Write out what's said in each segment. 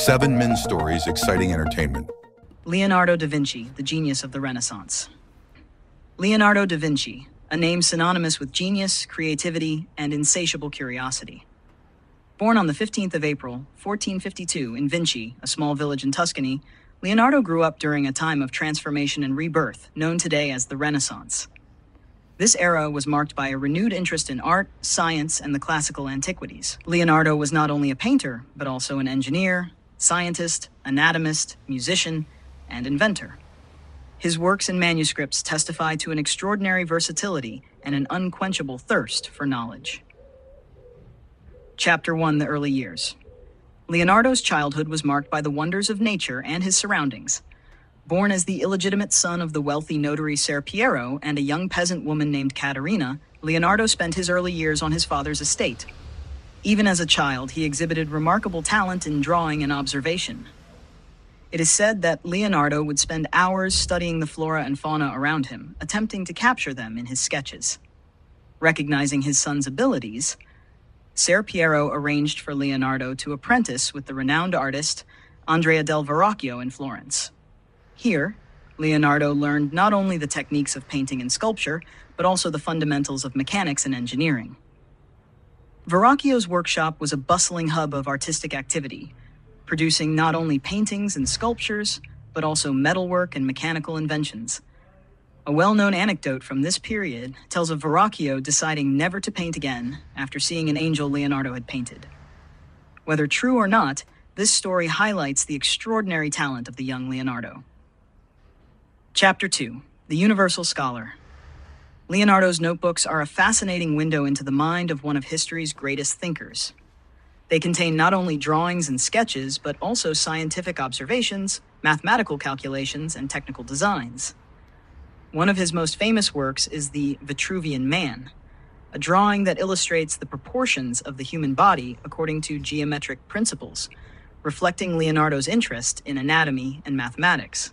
7 men's stories, exciting entertainment. Leonardo da Vinci, the genius of the Renaissance. Leonardo da Vinci, a name synonymous with genius, creativity, and insatiable curiosity. Born on the 15th of April, 1452, in Vinci, a small village in Tuscany, Leonardo grew up during a time of transformation and rebirth, known today as the Renaissance. This era was marked by a renewed interest in art, science, and the classical antiquities. Leonardo was not only a painter, but also an engineer, scientist, anatomist, musician, and inventor. His works and manuscripts testify to an extraordinary versatility and an unquenchable thirst for knowledge. Chapter 1: The Early Years. Leonardo's childhood was marked by the wonders of nature and his surroundings. Born as the illegitimate son of the wealthy notary Ser Piero and a young peasant woman named Caterina, Leonardo spent his early years on his father's estate. Even as a child, he exhibited remarkable talent in drawing and observation. It is said that Leonardo would spend hours studying the flora and fauna around him, attempting to capture them in his sketches. Recognizing his son's abilities, Ser Piero arranged for Leonardo to apprentice with the renowned artist Andrea del Verrocchio in Florence. Here, Leonardo learned not only the techniques of painting and sculpture, but also the fundamentals of mechanics and engineering. Verrocchio's workshop was a bustling hub of artistic activity, producing not only paintings and sculptures, but also metalwork and mechanical inventions. A well-known anecdote from this period tells of Verrocchio deciding never to paint again after seeing an angel Leonardo had painted. Whether true or not, this story highlights the extraordinary talent of the young Leonardo. Chapter 2: The Universal Scholar. Leonardo's notebooks are a fascinating window into the mind of one of history's greatest thinkers. They contain not only drawings and sketches, but also scientific observations, mathematical calculations, and technical designs. One of his most famous works is the Vitruvian Man, a drawing that illustrates the proportions of the human body according to geometric principles, reflecting Leonardo's interest in anatomy and mathematics.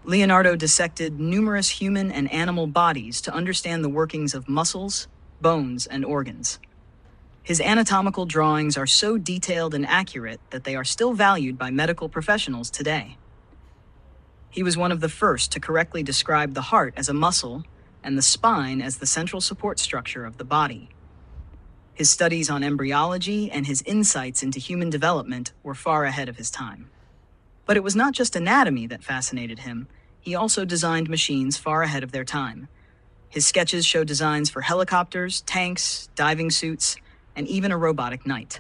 Leonardo dissected numerous human and animal bodies to understand the workings of muscles, bones, and organs. His anatomical drawings are so detailed and accurate that they are still valued by medical professionals today. He was one of the first to correctly describe the heart as a muscle and the spine as the central support structure of the body. His studies on embryology and his insights into human development were far ahead of his time. But it was not just anatomy that fascinated him. He also designed machines far ahead of their time. His sketches show designs for helicopters, tanks, diving suits, and even a robotic knight.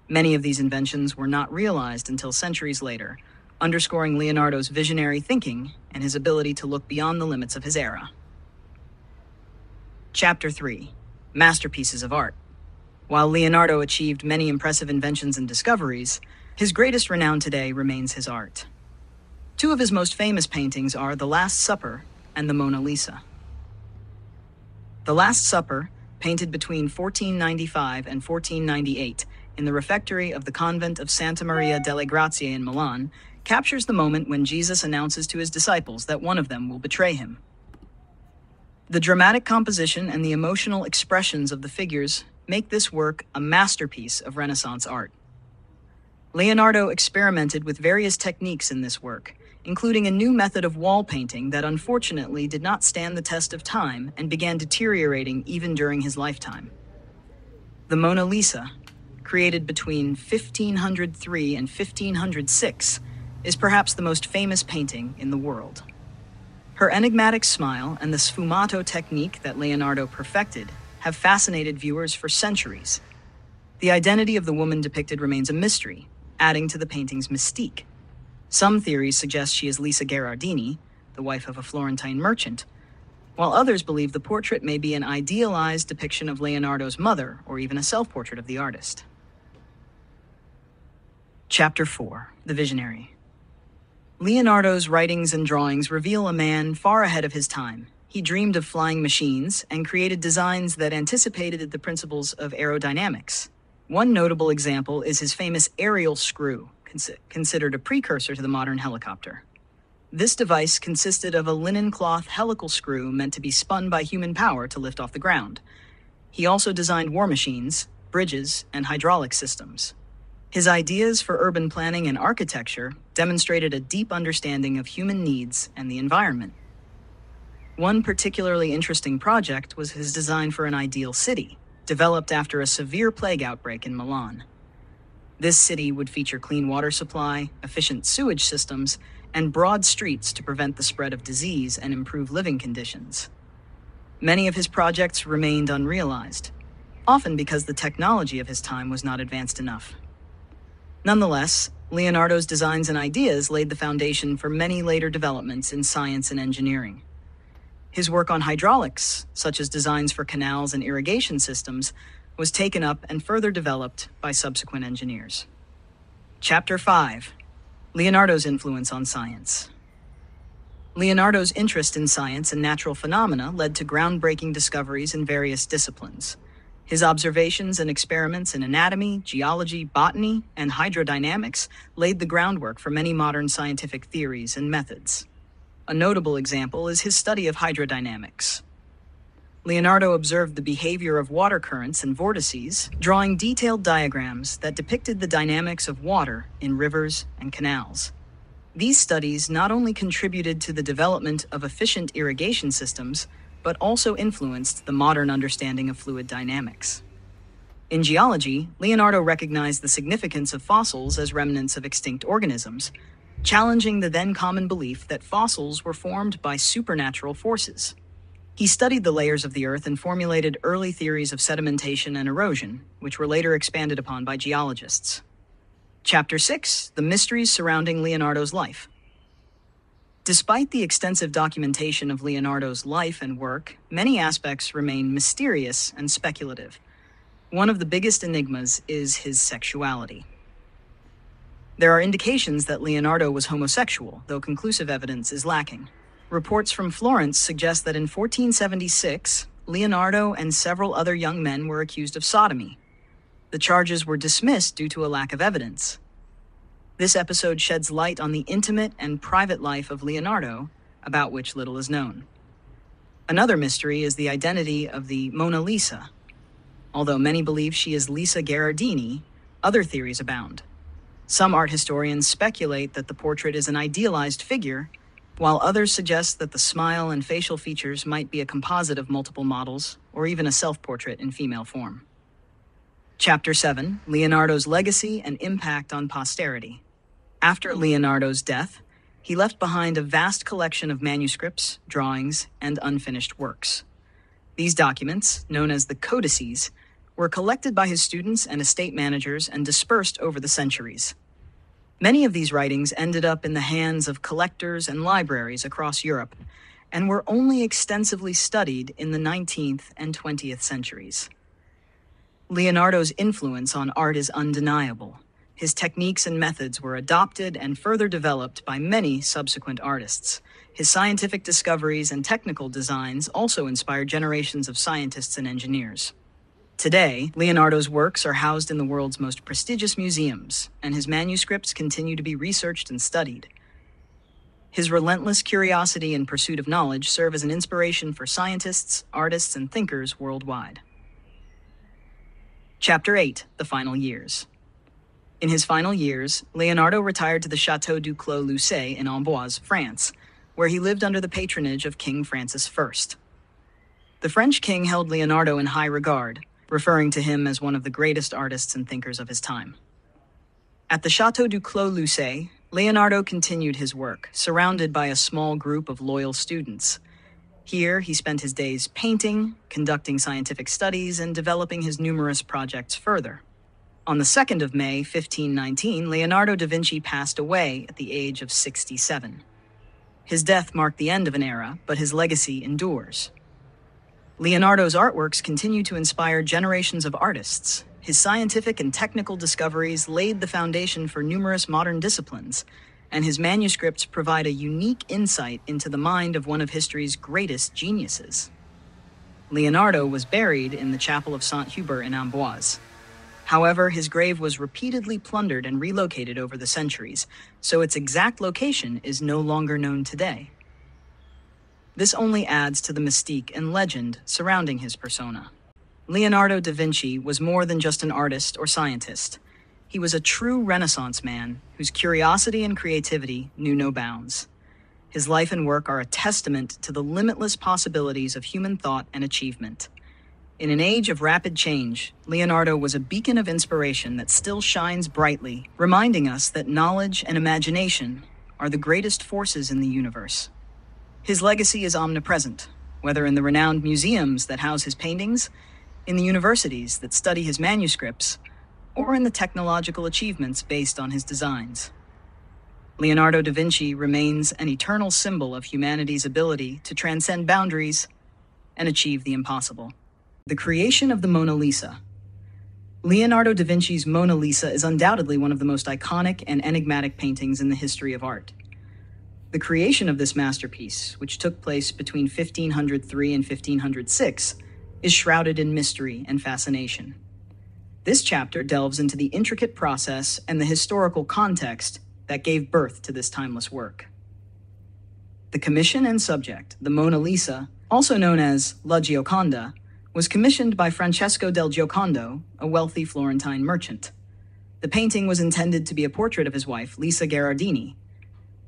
Many of these inventions were not realized until centuries later, underscoring Leonardo's visionary thinking and his ability to look beyond the limits of his era. Chapter 3: Masterpieces of Art. While Leonardo achieved many impressive inventions and discoveries, his greatest renown today remains his art. Two of his most famous paintings are The Last Supper and the Mona Lisa. The Last Supper, painted between 1495 and 1498 in the refectory of the convent of Santa Maria delle Grazie in Milan, captures the moment when Jesus announces to his disciples that one of them will betray him. The dramatic composition and the emotional expressions of the figures make this work a masterpiece of Renaissance art. Leonardo experimented with various techniques in this work, including a new method of wall painting that unfortunately did not stand the test of time and began deteriorating even during his lifetime. The Mona Lisa, created between 1503 and 1506, is perhaps the most famous painting in the world. Her enigmatic smile and the sfumato technique that Leonardo perfected have fascinated viewers for centuries. The identity of the woman depicted remains a mystery, adding to the painting's mystique. Some theories suggest she is Lisa Gherardini, the wife of a Florentine merchant, while others believe the portrait may be an idealized depiction of Leonardo's mother or even a self-portrait of the artist. Chapter 4: The Visionary. Leonardo's writings and drawings reveal a man far ahead of his time. He dreamed of flying machines and created designs that anticipated the principles of aerodynamics. One notable example is his famous aerial screw, considered a precursor to the modern helicopter. This device consisted of a linen cloth helical screw meant to be spun by human power to lift off the ground. He also designed war machines, bridges, and hydraulic systems. His ideas for urban planning and architecture demonstrated a deep understanding of human needs and the environment. One particularly interesting project was his design for an ideal city, developed after a severe plague outbreak in Milan. This city would feature clean water supply, efficient sewage systems, and broad streets to prevent the spread of disease and improve living conditions. Many of his projects remained unrealized, often because the technology of his time was not advanced enough. Nonetheless, Leonardo's designs and ideas laid the foundation for many later developments in science and engineering. His work on hydraulics, such as designs for canals and irrigation systems, was taken up and further developed by subsequent engineers. Chapter 5. Leonardo's influence on science. Leonardo's interest in science and natural phenomena led to groundbreaking discoveries in various disciplines. His observations and experiments in anatomy, geology, botany, and hydrodynamics laid the groundwork for many modern scientific theories and methods. A notable example is his study of hydrodynamics. Leonardo observed the behavior of water currents and vortices, drawing detailed diagrams that depicted the dynamics of water in rivers and canals. These studies not only contributed to the development of efficient irrigation systems, but also influenced the modern understanding of fluid dynamics. In geology, Leonardo recognized the significance of fossils as remnants of extinct organisms, challenging the then common belief that fossils were formed by supernatural forces. He studied the layers of the earth and formulated early theories of sedimentation and erosion, which were later expanded upon by geologists. Chapter 6. The mysteries surrounding Leonardo's life. Despite the extensive documentation of Leonardo's life and work, many aspects remain mysterious and speculative. One of the biggest enigmas is his sexuality. There are indications that Leonardo was homosexual, though conclusive evidence is lacking. Reports from Florence suggest that in 1476, Leonardo and several other young men were accused of sodomy. The charges were dismissed due to a lack of evidence. This episode sheds light on the intimate and private life of Leonardo, about which little is known. Another mystery is the identity of the Mona Lisa. Although many believe she is Lisa Gherardini, other theories abound. Some art historians speculate that the portrait is an idealized figure, while others suggest that the smile and facial features might be a composite of multiple models, or even a self-portrait in female form. Chapter 7. Leonardo's legacy and impact on posterity. After Leonardo's death, he left behind a vast collection of manuscripts, drawings, and unfinished works. These documents, known as the codices, were collected by his students and estate managers and dispersed over the centuries. Many of these writings ended up in the hands of collectors and libraries across Europe, and were only extensively studied in the 19th and 20th centuries. Leonardo's influence on art is undeniable. His techniques and methods were adopted and further developed by many subsequent artists. His scientific discoveries and technical designs also inspired generations of scientists and engineers. Today, Leonardo's works are housed in the world's most prestigious museums, and his manuscripts continue to be researched and studied. His relentless curiosity and pursuit of knowledge serve as an inspiration for scientists, artists, and thinkers worldwide. Chapter 8. The Final Years. In his final years, Leonardo retired to the Château du Clos Lucé in Amboise, France, where he lived under the patronage of King Francis I. The French king held Leonardo in high regard, referring to him as one of the greatest artists and thinkers of his time. At the Château du Clos Lucé, Leonardo continued his work, surrounded by a small group of loyal students. Here, he spent his days painting, conducting scientific studies, and developing his numerous projects further. On the 2nd of May, 1519, Leonardo da Vinci passed away at the age of 67. His death marked the end of an era, but his legacy endures. Leonardo's artworks continue to inspire generations of artists. His scientific and technical discoveries laid the foundation for numerous modern disciplines, and his manuscripts provide a unique insight into the mind of one of history's greatest geniuses. Leonardo was buried in the Chapel of Saint-Hubert in Amboise. However, his grave was repeatedly plundered and relocated over the centuries, so its exact location is no longer known today. This only adds to the mystique and legend surrounding his persona. Leonardo da Vinci was more than just an artist or scientist. He was a true Renaissance man whose curiosity and creativity knew no bounds. His life and work are a testament to the limitless possibilities of human thought and achievement. In an age of rapid change, Leonardo was a beacon of inspiration that still shines brightly, reminding us that knowledge and imagination are the greatest forces in the universe. His legacy is omnipresent, whether in the renowned museums that house his paintings, in the universities that study his manuscripts, or in the technological achievements based on his designs. Leonardo da Vinci remains an eternal symbol of humanity's ability to transcend boundaries and achieve the impossible. The creation of the Mona Lisa. Leonardo da Vinci's Mona Lisa is undoubtedly one of the most iconic and enigmatic paintings in the history of art. The creation of this masterpiece, which took place between 1503 and 1506, is shrouded in mystery and fascination. This chapter delves into the intricate process and the historical context that gave birth to this timeless work. The commission and subject, the Mona Lisa, also known as La Gioconda, was commissioned by Francesco del Giocondo, a wealthy Florentine merchant. The painting was intended to be a portrait of his wife, Lisa Gherardini.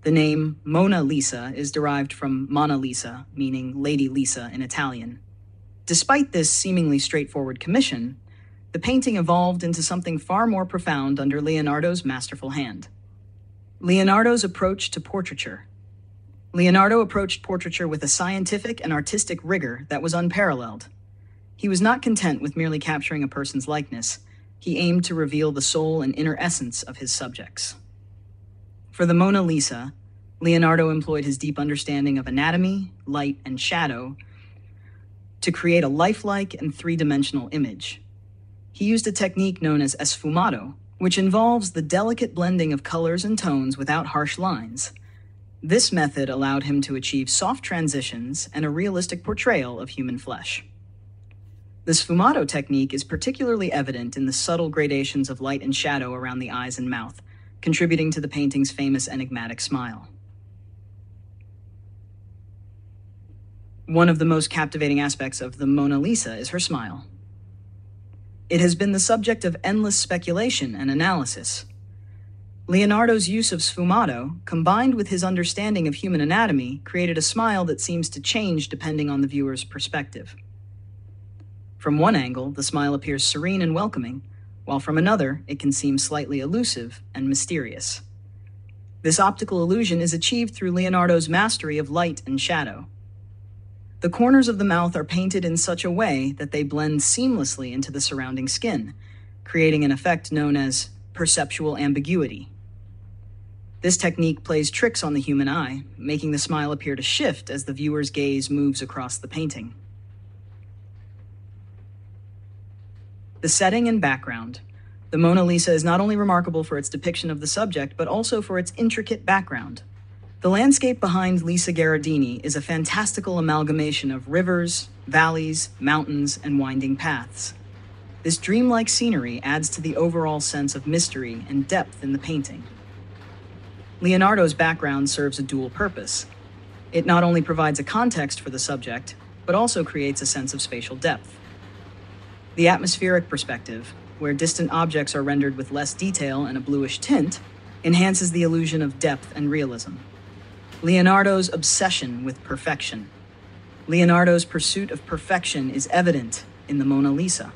The name Mona Lisa is derived from Mona Lisa, meaning Lady Lisa in Italian. Despite this seemingly straightforward commission, the painting evolved into something far more profound under Leonardo's masterful hand. Leonardo's approach to portraiture. Leonardo approached portraiture with a scientific and artistic rigor that was unparalleled. He was not content with merely capturing a person's likeness. He aimed to reveal the soul and inner essence of his subjects. For the Mona Lisa, Leonardo employed his deep understanding of anatomy, light, and shadow to create a lifelike and three-dimensional image. He used a technique known as sfumato, which involves the delicate blending of colors and tones without harsh lines. This method allowed him to achieve soft transitions and a realistic portrayal of human flesh. The sfumato technique is particularly evident in the subtle gradations of light and shadow around the eyes and mouth, contributing to the painting's famous enigmatic smile. One of the most captivating aspects of the Mona Lisa is her smile. It has been the subject of endless speculation and analysis. Leonardo's use of sfumato, combined with his understanding of human anatomy, created a smile that seems to change depending on the viewer's perspective. From one angle, the smile appears serene and welcoming, while from another, it can seem slightly elusive and mysterious. This optical illusion is achieved through Leonardo's mastery of light and shadow. The corners of the mouth are painted in such a way that they blend seamlessly into the surrounding skin, creating an effect known as perceptual ambiguity. This technique plays tricks on the human eye, making the smile appear to shift as the viewer's gaze moves across the painting. The setting and background. The Mona Lisa is not only remarkable for its depiction of the subject, but also for its intricate background. The landscape behind Lisa Gherardini is a fantastical amalgamation of rivers, valleys, mountains, and winding paths. This dreamlike scenery adds to the overall sense of mystery and depth in the painting. Leonardo's background serves a dual purpose. It not only provides a context for the subject, but also creates a sense of spatial depth. The atmospheric perspective, where distant objects are rendered with less detail and a bluish tint, enhances the illusion of depth and realism. Leonardo's obsession with perfection. Leonardo's pursuit of perfection is evident in the Mona Lisa.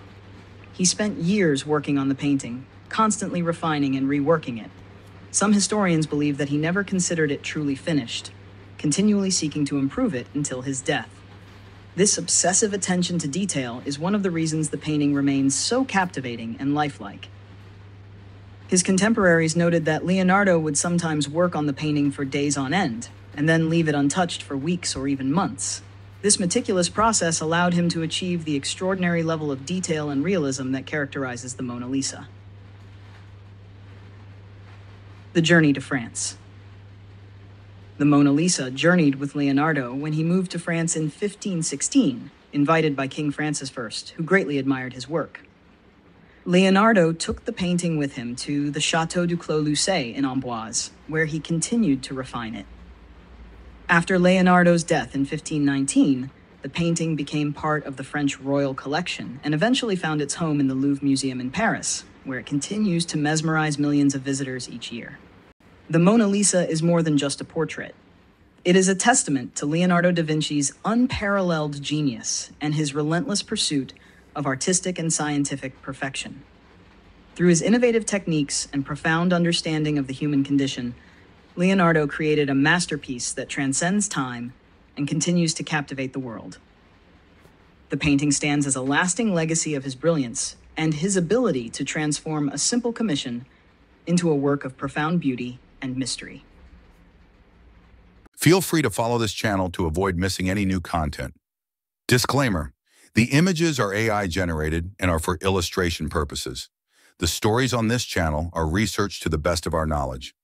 He spent years working on the painting, constantly refining and reworking it. Some historians believe that he never considered it truly finished, continually seeking to improve it until his death. This obsessive attention to detail is one of the reasons the painting remains so captivating and lifelike. His contemporaries noted that Leonardo would sometimes work on the painting for days on end, and then leave it untouched for weeks or even months. This meticulous process allowed him to achieve the extraordinary level of detail and realism that characterizes the Mona Lisa. The journey to France. The Mona Lisa journeyed with Leonardo when he moved to France in 1516, invited by King Francis I, who greatly admired his work. Leonardo took the painting with him to the Château du Clos-Lucé in Amboise, where he continued to refine it. After Leonardo's death in 1519, the painting became part of the French royal collection and eventually found its home in the Louvre Museum in Paris. where it continues to mesmerize millions of visitors each year. The Mona Lisa is more than just a portrait. It is a testament to Leonardo da Vinci's unparalleled genius and his relentless pursuit of artistic and scientific perfection. Through his innovative techniques and profound understanding of the human condition, Leonardo created a masterpiece that transcends time and continues to captivate the world. The painting stands as a lasting legacy of his brilliance and his ability to transform a simple commission into a work of profound beauty and mystery. Feel free to follow this channel to avoid missing any new content. Disclaimer: the images are AI generated and are for illustration purposes. The stories on this channel are researched to the best of our knowledge.